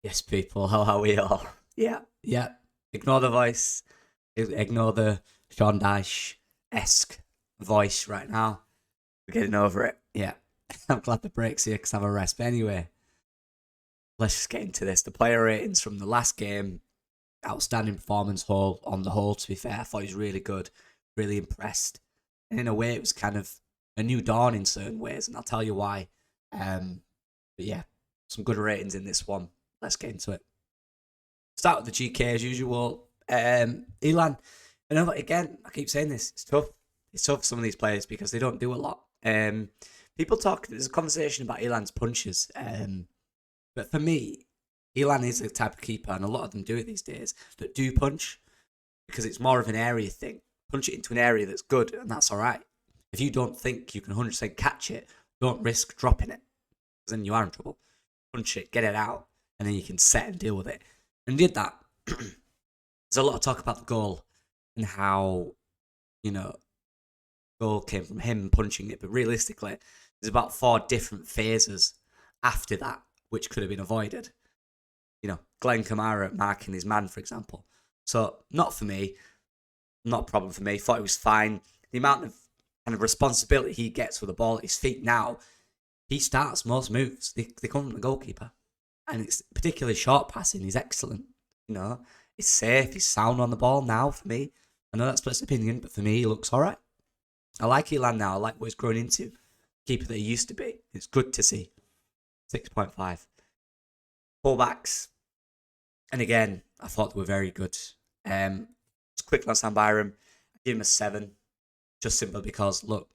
Yes, people, how are we all? Yeah, yeah. Ignore the voice. Ignore the Sean Dyche-esque voice right now. We're getting over it. Yeah. I'm glad the break's here because I have a rest. But anyway, let's just get into this. The player ratings from the last game, outstanding performance on the whole, to be fair. I thought he was really good, really impressed. And in a way, it was kind of a new dawn in certain ways, and I'll tell you why. But yeah, some good ratings in this one. Let's get into it. Start with the GK as usual. Elan, I know, again, I keep saying this. It's tough. It's tough for some of these players because they don't do a lot. People talk. There's a conversation about Elan's punches. But for me, Elan is the type of keeper, and a lot of them do it these days, that do punch because it's more of an area thing. Punch it into an area that's good, and that's all right. If you don't think you can 100% catch it, don't risk dropping it, because then you are in trouble. Punch it, get it out, and then you can set and deal with it. And did that. There's a lot of talk about the goal and how, you know, goal came from him punching it, but realistically, there's about 4 different phases after that which could have been avoided. You know, Glenn Kamara marking his man, for example. So, not for me. Not a problem for me. Thought it was fine. The amount of kind of responsibility he gets with the ball at his feet now, he starts most moves. They come from the goalkeeper. And it's particularly short passing. He's excellent. You know, he's safe. He's sound on the ball now for me. I know that's split opinion, but for me, he looks all right. I like Elan now. I like what he's grown into. Keeper that he used to be. It's good to see. 6.5. Fullbacks. And again, I thought they were very good. It's quick on Sam Byram. I give him a 7. Just simply because, look,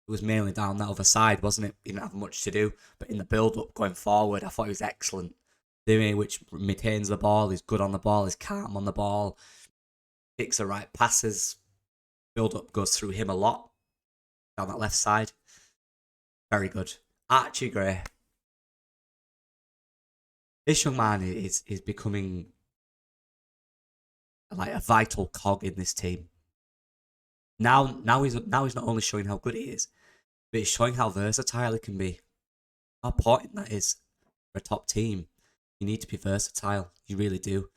it was mainly down that other side, wasn't it? He didn't have much to do. But in the build-up going forward, I thought he was excellent. The way which retains the ball, he's good on the ball, he's calm on the ball, picks the right passes. Build-up goes through him a lot. Down that left side. Very good. Archie Gray. This young man is becoming like a vital cog in this team. Now he's not only showing how good he is, but he's showing how versatile he can be. How important that is for a top team. You need to be versatile. You really do.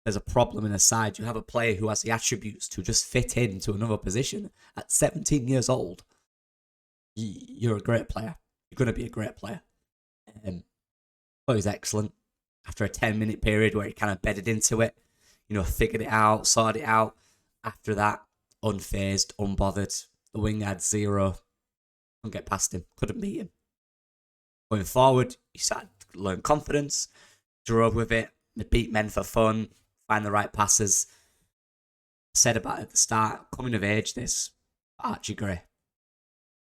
There's a problem in a side. You have a player who has the attributes to just fit into another position at 17 years old. You're a great player. You're going to be a great player. But he's excellent. After a 10-minute period where he kind of bedded into it, you know, figured it out, sorted it out. After that, unfazed, unbothered. The wing had 0. Couldn't get past him. Couldn't beat him. Going forward, he started to learn confidence, drove with it, beat men for fun, find the right passes. I said about it at the start, coming of age, this Archie Gray.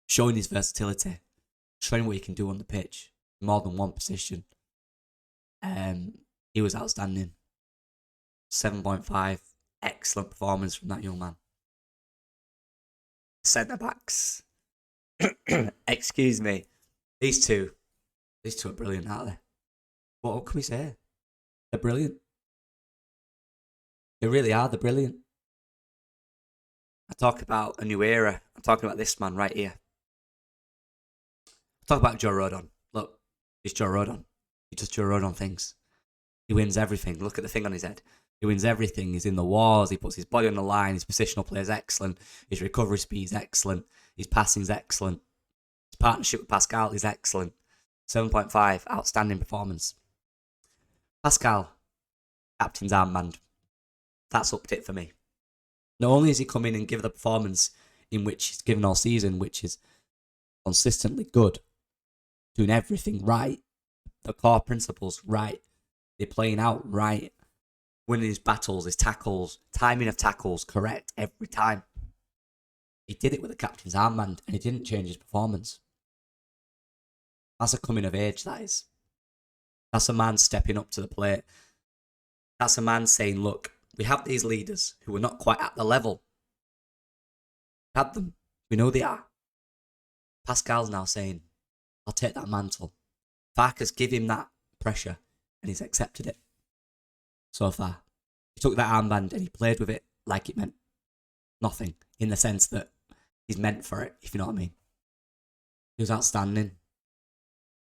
Showing his versatility, showing what he can do on the pitch, more than one position. He was outstanding. 7.5. Excellent performance from that young man. Centre backs. Excuse me. These two are brilliant, aren't they? What can we say? They're brilliant. They really are. They're brilliant. I talk about a new era. I'm talking about this man right here. I talk about Joe Rodon. Look, he's Joe Rodon. He does Joe Rodon things. He wins everything. Look at the thing on his head. He wins everything. He's in the wars. He puts his body on the line. His positional play is excellent. His recovery speed is excellent. His passing is excellent. His partnership with Pascal is excellent. 7.5. Outstanding performance. Pascal, captain's armband. That's upped it for me. Not only has he come in and give the performance in which he's given all season, which is consistently good, doing everything right, the core principles right, they're playing out right, winning his battles, his tackles, timing of tackles correct every time. He did it with the captain's armband and he didn't change his performance. That's a coming of age, that is. That's a man stepping up to the plate. That's a man saying, look, we have these leaders who are not quite at the level. We have them. We know they are. Pascal's now saying, I'll take that mantle. Farke's give him that pressure and he's accepted it. So far. He took that armband and he played with it like it meant nothing. In the sense that he's meant for it, if you know what I mean. He was outstanding.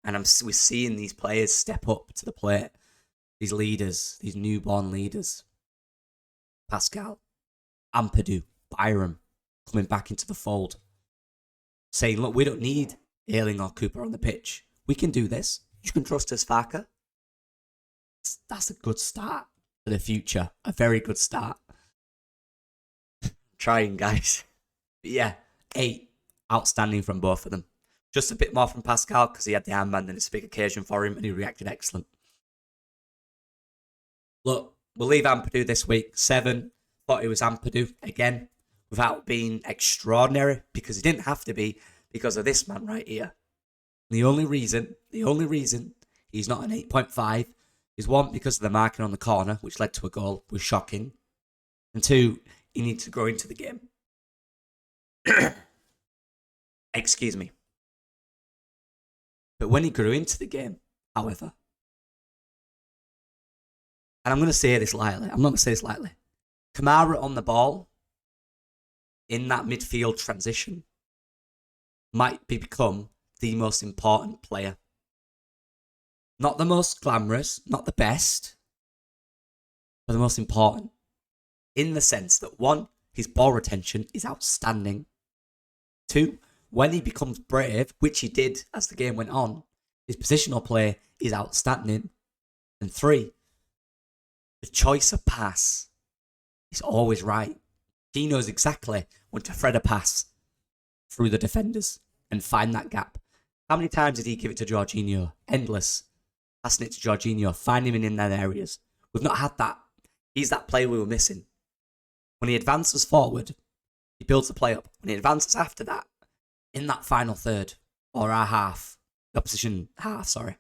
And we're seeing these players step up to the plate. these leaders, these newborn leaders. Pascal, Ampadu, Byram, coming back into the fold. Saying, look, we don't need Ayling or Cooper on the pitch. We can do this. You can trust us, farke. That's a good start for the future. A very good start. Trying, guys. But yeah, 8. Outstanding from both of them. Just a bit more from Pascal because he had the armband and it's a big occasion for him and he reacted excellent. Look, we'll leave Ampadu this week. 7. Thought it was Ampadu again without being extraordinary because he didn't have to be because of this man right here. The only reason he's not an 8.5 is 1, because of the marking on the corner, which led to a goal, was shocking. And 2, he needs to grow into the game. Excuse me. But when he grew into the game, however, and I'm going to say this lightly, Kamara on the ball, in that midfield transition, might become the most important player. Not the most glamorous, not the best, but the most important. In the sense that 1, his ball retention is outstanding. 2, when he becomes brave, which he did as the game went on, his positional play is outstanding. And 3, the choice of pass is always right. He knows exactly when to thread a pass through the defenders and find that gap. How many times did he give it to Jorginho? Endless. Passing it to Jorginho, finding him in their areas. We've not had that. He's that player we were missing. When he advances forward, he builds the play up. When he advances after that, in that final third, or our half, the opposition half, sorry,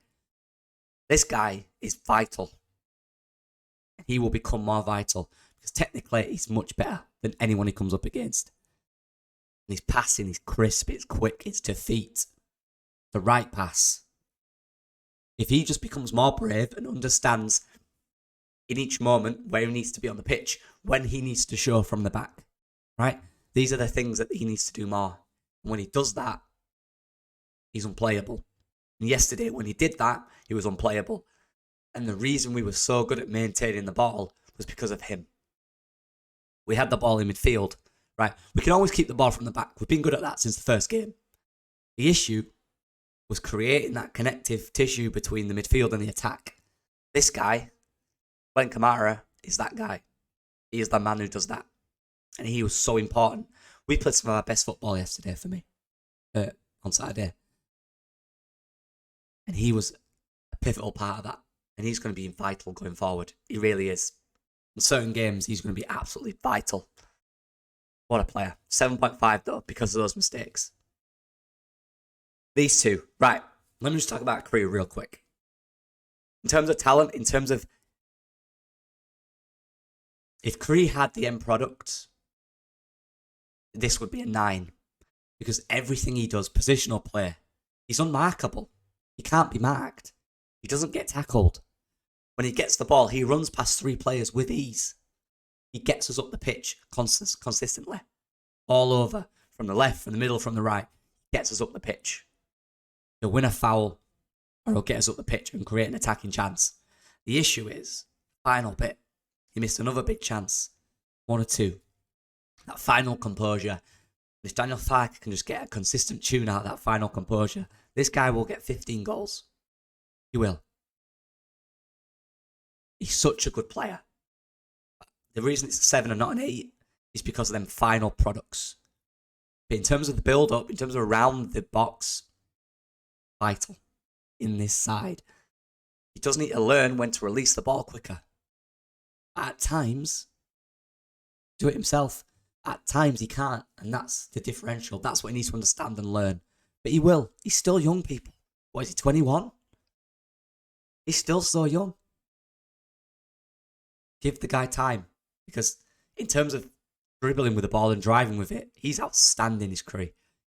this guy is vital. He will become more vital because technically he's much better than anyone he comes up against. And his passing is crisp, it's quick, it's to feet. The right pass. If he just becomes more brave and understands in each moment where he needs to be on the pitch, when he needs to show from the back, right? These are the things that he needs to do more. And when he does that, he's unplayable. And yesterday, when he did that, he was unplayable. And the reason we were so good at maintaining the ball was because of him. We had the ball in midfield, right? We can always keep the ball from the back. We've been good at that since the first game. The issue was creating that connective tissue between the midfield and the attack. This guy, Glenn Kamara, is that guy. He is the man who does that. And he was so important. We played some of our best football yesterday for me. On Saturday. And he was a pivotal part of that. And he's going to be vital going forward. He really is. In certain games, he's going to be absolutely vital. What a player. 7.5 though, because of those mistakes. These two. Right. Let me just talk about Crewe real quick. In terms of talent, in terms of... if Crewe had the end product, this would be a 9. Because everything he does, positional play, he's unmarkable. He can't be marked. He doesn't get tackled. When he gets the ball, he runs past 3 players with ease. He gets us up the pitch consistently. All over. From the left, from the middle, from the right. He gets us up the pitch. He'll win a foul, or he'll get us up the pitch and create an attacking chance. The issue is, final bit, he missed another big chance. 1 or 2. That final composure. If Daniel Farke can just get a consistent tune out of that final composure, this guy will get 15 goals. He will. He's such a good player. The reason it's a 7 and not an 8 is because of them final products. But in terms of the build-up, in terms of around the box, vital in this side. He does need to learn when to release the ball quicker. At times, do it himself. At times he can't, and that's the differential. That's what he needs to understand and learn. But he will. He's still young, people. What is he, 21? He's still so young. Give the guy time. Because in terms of dribbling with the ball and driving with it, he's outstanding, his career.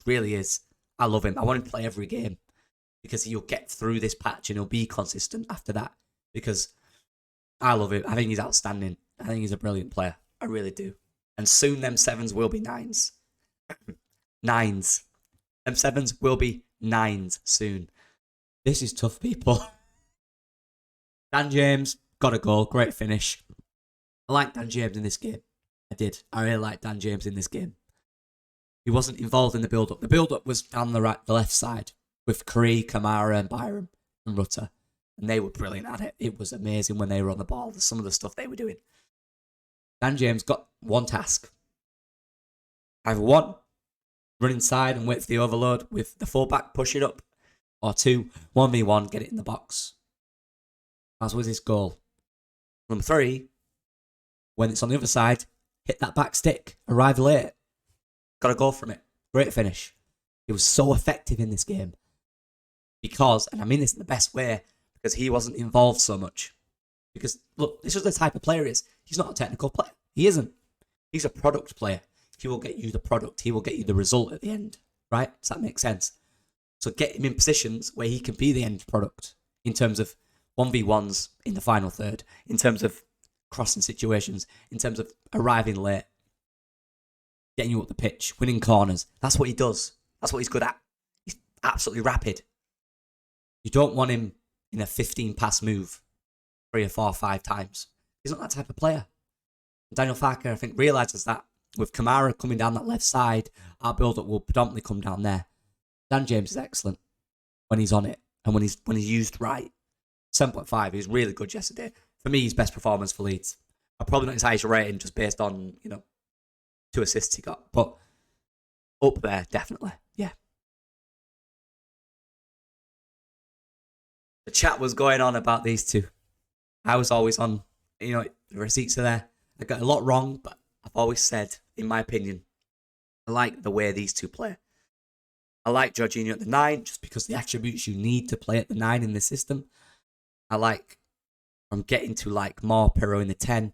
Really is. I love him. I want him to play every game. Because he'll get through this patch and he'll be consistent after that. Because I love him. I think he's outstanding. I think he's a brilliant player. I really do. And soon them 7s will be 9s. 9s. Them 7s will be 9s soon. This is tough, people. Dan James, got a goal, great finish. I like Dan James in this game. I did. I really like Dan James in this game. He wasn't involved in the build-up. The build-up was down the left side with Curry, Kamara, and Byram and Rutter. And they were brilliant at it. It was amazing when they were on the ball. Some of the stuff they were doing. Dan James got one task. Either one, run inside and wait for the overload with the fullback, push it up. Or two, 1v1, get it in the box. That was his goal. Number 3, when it's on the other side, hit that back stick, arrive late. Got a goal from it. Great finish. He was so effective in this game. Because, and I mean this in the best way, because he wasn't involved so much. Because, look, this is the type of player he is. He's not a technical player. He isn't. He's a product player. He will get you the product. He will get you the result at the end. Right? Does that make sense? So get him in positions where he can be the end product. In terms of 1v1s in the final third. In terms of crossing situations. In terms of arriving late. Getting you up the pitch. Winning corners. That's what he does. That's what he's good at. He's absolutely rapid. You don't want him in a 15-pass move 3 or 4 or 5 times. He's not that type of player. Daniel Farke, I think, realises that. With Kamara coming down that left side, our build-up will predominantly come down there. Dan James is excellent when he's on it and when he's used right. 7.5, he was really good yesterday. For me, his best performance for Leeds. Probably not his highest rating just based on, 2 assists he got. But up there, definitely. Yeah. The chat was going on about these two. I was always on, the receipts are there. I got a lot wrong, but I've always said, in my opinion, I like the way these two play. I like Jorginho at the 9, just because the attributes you need to play at the 9 in the system. I'm getting to like more Pirro in the 10,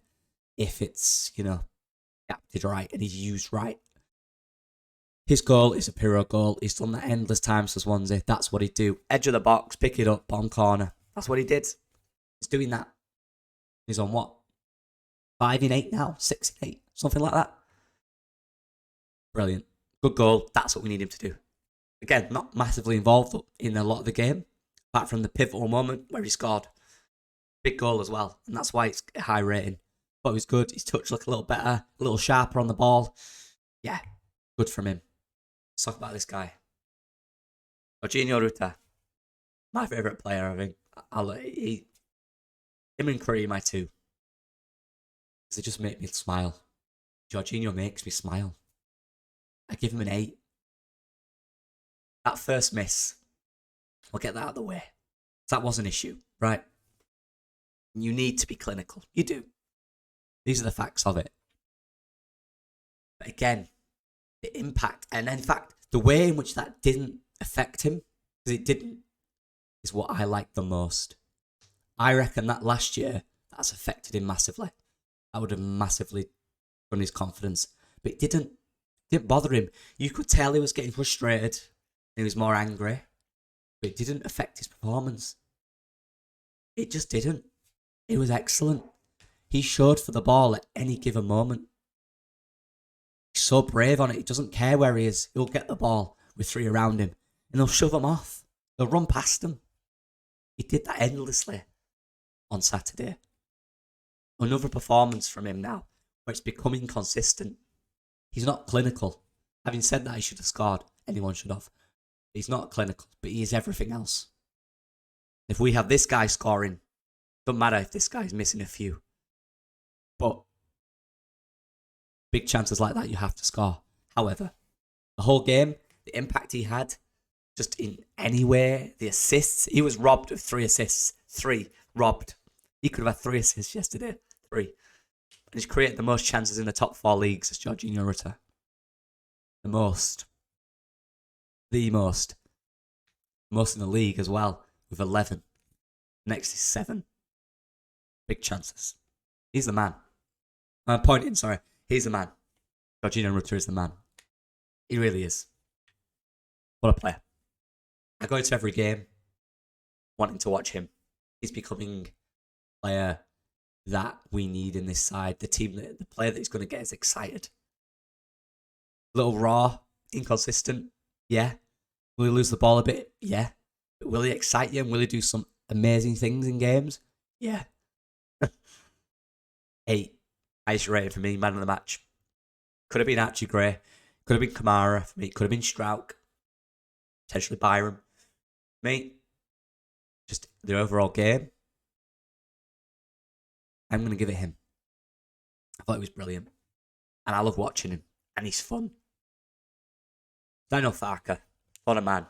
if it's, adapted right and he's used right. His goal is a Pirro goal. He's done that endless times for Swansea. That's what he'd do. Edge of the box, pick it up, bottom corner. That's what he did. He's doing that. He's on what? 5 in 8 now? 6 in 8? Something like that. Brilliant. Good goal. That's what we need him to do. Again, not massively involved in a lot of the game, apart from the pivotal moment where he scored. Big goal as well, and that's why it's a high rating. But he was good. His touch looked a little better, a little sharper on the ball. Yeah, good from him. Let's talk about this guy. Jorginho Rutter. My favourite player, I think. Him and Curry, my two. Because they just make me smile. Jorginho makes me smile. I give him an 8. That first miss, I'll get that out of the way. That was an issue, right? You need to be clinical. You do. These are the facts of it. But again, the impact, and in fact, the way in which that didn't affect him, because it didn't, is what I like the most. I reckon that last year, that's affected him massively. That would have massively done his confidence. But it didn't bother him. You could tell he was getting frustrated. He was more angry. But it didn't affect his performance. It just didn't. It was excellent. He showed for the ball at any given moment. He's so brave on it. He doesn't care where he is. He'll get the ball with 3 around him. And he'll shove them off. They'll run past him. He did that endlessly on Saturday. Another performance from him now, where it's becoming consistent. He's not clinical. Having said that, he should have scored. Anyone should have. He's not clinical, but he is everything else. If we have this guy scoring, doesn't matter if this guy's missing a few. But big chances like that, you have to score. However, the whole game, the impact he had, just in any way, the assists, he was robbed of 3 assists. 3 robbed. He could have had 3 assists yesterday. 3. And he's created the most chances in the top 4 leagues as Jorginho Rutter. The most. Most in the league as well, with 11. Next is 7. Big chances. He's the man. I'm pointing, sorry. He's the man. Jorginho Rutter is the man. He really is. What a player. I go into every game wanting to watch him. He's becoming a player that we need in this side. The player that he's going to get is excited. A little raw, inconsistent. Yeah. Will he lose the ball a bit? Yeah. But will he excite you and will he do some amazing things in games? Yeah. 8. Highest rating for me, man of the match. Could have been Archie Gray. Could have been Kamara for me. Could have been Strauch. Potentially Byram. Me, just the overall game, I'm going to give it him. I thought he was brilliant. And I love watching him. And he's fun. Daniel Farke. What a man.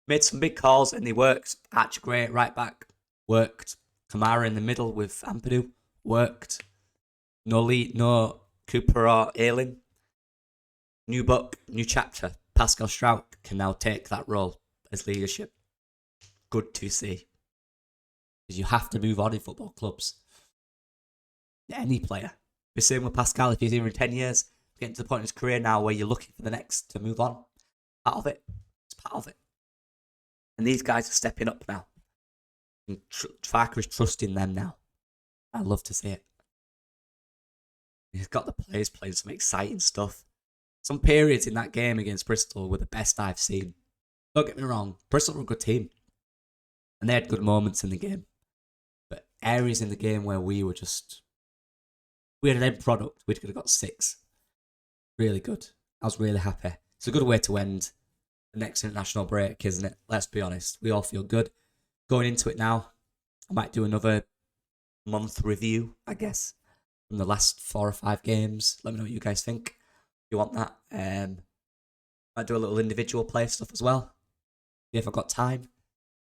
Made some big calls and they worked. Archie Gray at right back. Worked. Kamara in the middle with Ampadu. Worked. No lead, no Cooper or Ayling. New book, new chapter. Pascal Strauch can now take that role as leadership. Good to see. Because you have to move on in football clubs. Any player. The same with Pascal. If he's here in 10 years, getting to the point in his career now where you're looking for the next to move on. Part of it. It's part of it. And these guys are stepping up now. And Farke is trusting them now. I love to see it. He's got the players playing some exciting stuff. Some periods in that game against Bristol were the best I've seen. Don't get me wrong, Bristol were a good team. And they had good moments in the game. But areas in the game where we had an end product, we could have got 6. Really good. I was really happy. It's a good way to end the next international break, isn't it? Let's be honest. We all feel good. Going into it now, I might do another month review, I guess, from the last 4 or 5 games. Let me know what you guys think. If you want that. Might do a little individual play stuff as well. If I've got time.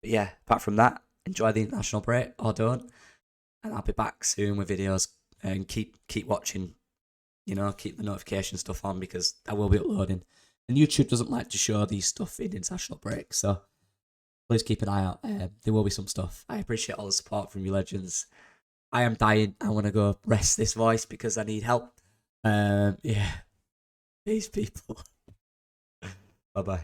But yeah, apart from that, enjoy the international break or don't. And I'll be back soon with videos. And keep watching. Keep the notification stuff on because I will be uploading. And YouTube doesn't like to show these stuff in international breaks. So please keep an eye out. There will be some stuff. I appreciate all the support from you legends. I am dying. I want to go rest this voice because I need help. Yeah. These people. Bye-bye.